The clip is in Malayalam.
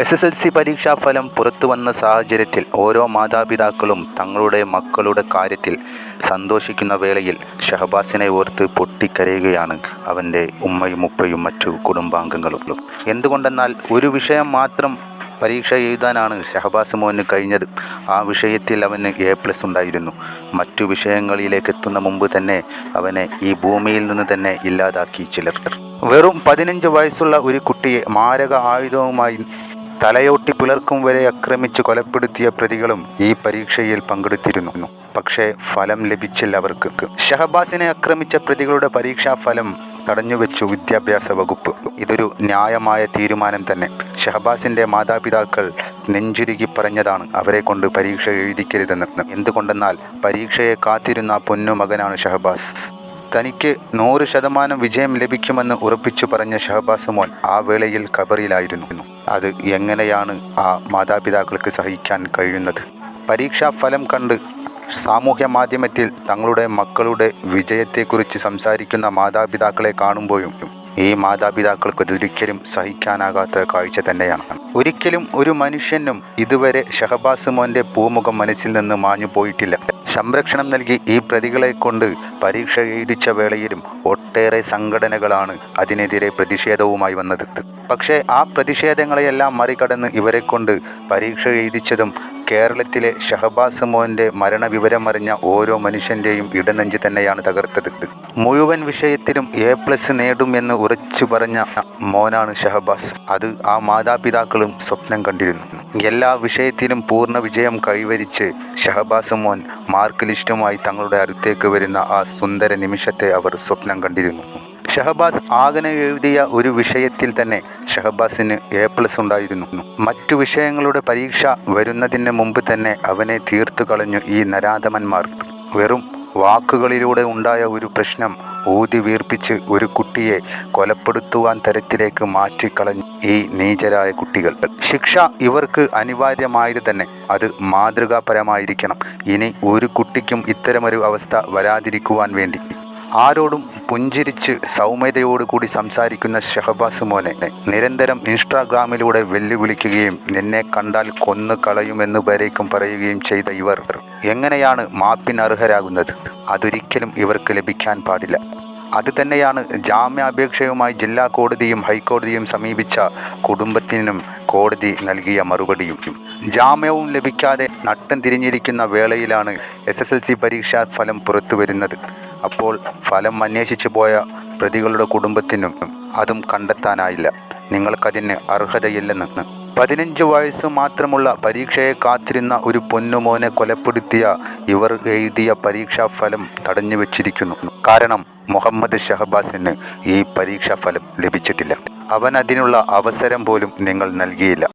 SSLC പരീക്ഷാഫലം പുറത്തുവന്ന സാഹചര്യത്തിൽ ഓരോ മാതാപിതാക്കളും തങ്ങളുടെ മക്കളുടെ കാര്യത്തിൽ സന്തോഷിക്കുന്ന വേളയിൽ ഷഹബാസിനെ ഓർത്ത് പൊട്ടിക്കരയുകയാണ് അവൻ്റെ ഉമ്മയും ഉപ്പയും മറ്റു കുടുംബാംഗങ്ങളും. എന്തുകൊണ്ടെന്നാൽ ഒരു വിഷയം മാത്രം പരീക്ഷ എഴുതാനാണ് ഷഹബാസ് മോന് കഴിഞ്ഞത്. ആ വിഷയത്തിൽ അവന് A+ ഉണ്ടായിരുന്നു. മറ്റു വിഷയങ്ങളിലേക്ക് എത്തുന്ന മുമ്പ് തന്നെ അവനെ ഈ ഭൂമിയിൽ നിന്ന് തന്നെ ഇല്ലാതാക്കി ചിലർ. വെറും 15 വയസ്സുള്ള ഒരു കുട്ടിയെ മാരക ആയുധവുമായി തലയോട്ടി പിളർക്കും വരെ ആക്രമിച്ച് കൊലപ്പെടുത്തിയ പ്രതികളും ഈ പരീക്ഷയിൽ പങ്കെടുത്തിരുന്നു. പക്ഷേ ഫലം ലഭിച്ചില്ല അവർക്ക്. ഷഹബാസിനെ ആക്രമിച്ച പ്രതികളുടെ പരീക്ഷാഫലം തടഞ്ഞുവെച്ചു വിദ്യാഭ്യാസ വകുപ്പ്. ഇതൊരു ന്യായമായ തീരുമാനം തന്നെ. ഷഹബാസിൻ്റെ മാതാപിതാക്കൾ നെഞ്ചുരുകി പറഞ്ഞതാണ് അവരെ കൊണ്ട് പരീക്ഷ എഴുതിക്കരുതെന്ന്. എന്തുകൊണ്ടെന്നാൽ പരീക്ഷയെ കാത്തിരുന്ന പൊന്നുമകനാണ് ഷഹബാസ്. തനിക്ക് 100% വിജയം ലഭിക്കുമെന്ന് ഉറപ്പിച്ചു പറഞ്ഞ ഷഹബാസ് മോൻ ആ വേളയിൽ ഖബറിലായിരുന്നു. അത് എങ്ങനെയാണ് ആ മാതാപിതാക്കൾക്ക് സഹിക്കാൻ കഴിയുന്നത്? പരീക്ഷാ ഫലം കണ്ട് സാമൂഹ്യ മാധ്യമത്തിൽ തങ്ങളുടെ മക്കളുടെ വിജയത്തെക്കുറിച്ച് സംസാരിക്കുന്ന മാതാപിതാക്കളെ കാണുമ്പോഴും ഈ മാതാപിതാക്കൾക്ക് അതൊരിക്കലും സഹിക്കാനാകാത്ത കാഴ്ച തന്നെയാണ്. ഒരിക്കലും ഒരു മനുഷ്യനും ഇതുവരെ ഷഹബാസ് മോൻ്റെ പൂമുഖം മനസ്സിൽ നിന്ന് മാഞ്ഞു പോയിട്ടില്ല. സംരക്ഷണം നൽകി ഈ പ്രതികളെ കൊണ്ട് പരീക്ഷ എഴുതിച്ച വേളയിലും ഒട്ടേറെ സംഘടനകളാണ് അതിനെതിരെ പ്രതിഷേധവുമായി വന്നത്. പക്ഷേ ആ പ്രതിഷേധങ്ങളെയെല്ലാം മറികടന്ന് ഇവരെ കൊണ്ട് പരീക്ഷ എഴുതിച്ചതും കേരളത്തിലെ ഷഹബാസ് മോൻ്റെ മരണവിവരം അറിഞ്ഞ ഓരോ മനുഷ്യൻ്റെയും ഇടനെഞ്ച് തന്നെയാണ് തകർത്തത്. മുഴുവൻ വിഷയത്തിലും A+ നേടും എന്ന് ഉറച്ചു പറഞ്ഞ മോനാണ് ഷഹബാസ്. അത് ആ മാതാപിതാക്കളും സ്വപ്നം കണ്ടിരുന്നു. എല്ലാ വിഷയത്തിലും പൂർണ്ണ വിജയം കൈവരിച്ച് ഷഹബാസ് മോൻ മാർക്ക് ലിസ്റ്റുമായി തങ്ങളുടെ അടുത്തേക്ക് വരുന്ന ആ സുന്ദര നിമിഷത്തെ അവർ സ്വപ്നം കണ്ടിരുന്നു. ഷഹബാസ് ആകെ എഴുതിയ ഒരു വിഷയത്തിൽ തന്നെ ഷഹബാസിന് A+ ഉണ്ടായിരുന്നു. മറ്റു വിഷയങ്ങളുടെ പരീക്ഷ വരുന്നതിന് മുമ്പ് തന്നെ അവനെ തീർത്തു കളഞ്ഞു ഈ നരാധമന്മാർ. വെറും വാക്കുകളിലൂടെ ഉണ്ടായ ഒരു പ്രശ്നം ഊതി വീർപ്പിച്ച് ഒരു കുട്ടിയെ കൊലപ്പെടുത്തുവാൻ തരത്തിലേക്ക് മാറ്റിക്കളഞ്ഞു ഈ നീചരായ കുട്ടികൾ. ശിക്ഷ ഇവർക്ക് അനിവാര്യമായത് തന്നെ അത് മാതൃകാപരമായിരിക്കണം. ഇനി ഒരു കുട്ടിക്കും ഇത്തരമൊരു അവസ്ഥ വരാതിരിക്കുവാൻ വേണ്ടി ആരോടും പുഞ്ചിരിച്ച് സൗമ്യതയോടുകൂടി സംസാരിക്കുന്ന ഷഹബാസ് മോനെ നിരന്തരം ഇൻസ്റ്റാഗ്രാമിലൂടെ വെല്ലുവിളിക്കുകയും നിന്നെ കണ്ടാൽ കൊന്നു കളയുമെന്ന് വരേക്കും പറയുകയും ചെയ്ത ഇവർ എങ്ങനെയാണ് മാപ്പിനർഹരാകുന്നത്? അതൊരിക്കലും ഇവർക്ക് ലഭിക്കാൻ പാടില്ല. അതുതന്നെയാണ് ജാമ്യാപേക്ഷയുമായി ജില്ലാ കോടതിയും ഹൈക്കോടതിയും സമീപിച്ച കുടുംബത്തിനും കോടതി നൽകിയ മറുപടിയും. ജാമ്യവും ലഭിക്കാതെ നട്ടം തിരിഞ്ഞിരിക്കുന്ന വേളയിലാണ് SSLC പരീക്ഷാ ഫലം പുറത്തു വരുന്നത്. അപ്പോൾ ഫലം അന്വേഷിച്ചു പോയ പ്രതികളുടെ കുടുംബത്തിനും അതും കണ്ടെത്താനായില്ല. നിങ്ങൾക്കതിന് അർഹതയില്ലെന്ന്. 15 വയസ്സ് മാത്രമുള്ള പരീക്ഷയെ കാത്തിരുന്ന ഒരു പൊന്നുമോനെ കൊലപ്പെടുത്തിയ ഇവർ എഴുതിയ പരീക്ഷാഫലം തടഞ്ഞു വച്ചിരിക്കുന്നു. കാരണം മുഹമ്മദ് ഷഹബാസിന് ഈ പരീക്ഷാഫലം ലഭിച്ചിട്ടില്ല. അവൻ അതിനുള്ള അവസരം പോലും നിങ്ങൾ നൽകിയില്ല.